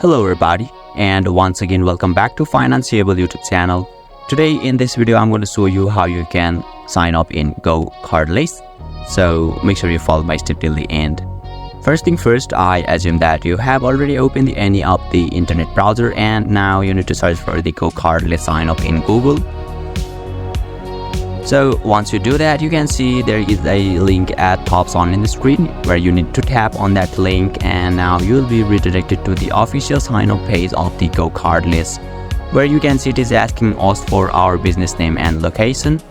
Hello everybody, and once again welcome back to Financeable YouTube channel. Today in this video I'm going to show you how you can sign up in GoCardless. So make sure you follow my step till the end. First thing first, I assume that you have already opened any of the internet browser and now you need to search for the GoCardless Sign Up in Google. So once you do that, you can see there is a link at pops on in the screen where you need to tap on that link, and now you will be redirected to the official sign up page of the GoCardless, where you can see it is asking us for our business name and location,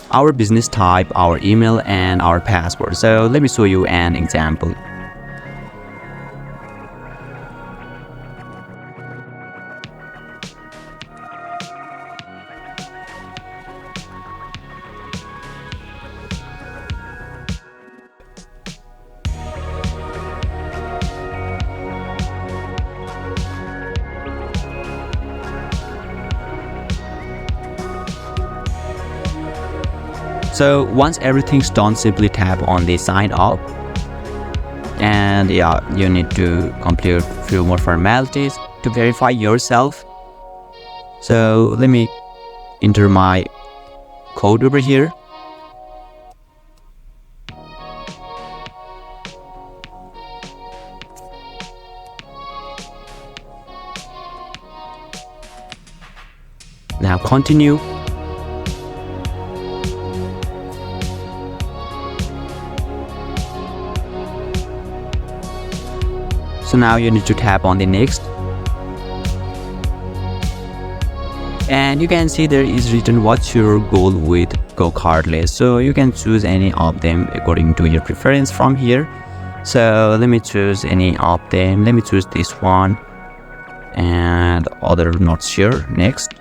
our business type, our email, and our password. So let me show you an example. So once everything's done, simply tap on the sign up, and you need to complete a few more formalities to verify yourself. So let me enter my code over here. Now continue. So now you need to tap on the next, and you can see there is written what's your goal with GoCardless. So you can choose any of them according to your preference from here. So let me choose any of them. Let me choose this one, and other not sure. Next,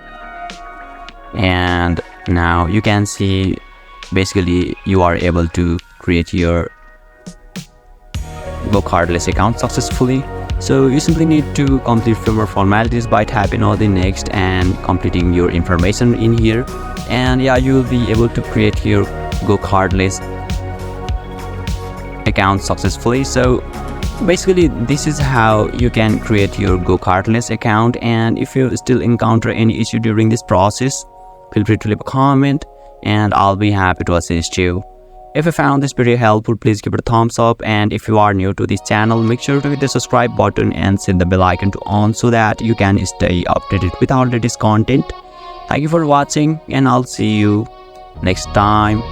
and now you can see basically you are able to create your GoCardless account successfully. So you simply need to complete few more formalities by tapping on the next and completing your information in here, and you will be able to create your GoCardless account successfully. So basically this is how you can create your GoCardless account, and if you still encounter any issue during this process, feel free to leave a comment and I'll be happy to assist you. If you found this video helpful, please give it a thumbs up, and if you are new to this channel, make sure to hit the subscribe button and set the bell icon to on so that you can stay updated with our latest content. Thank you for watching, and I'll see you next time.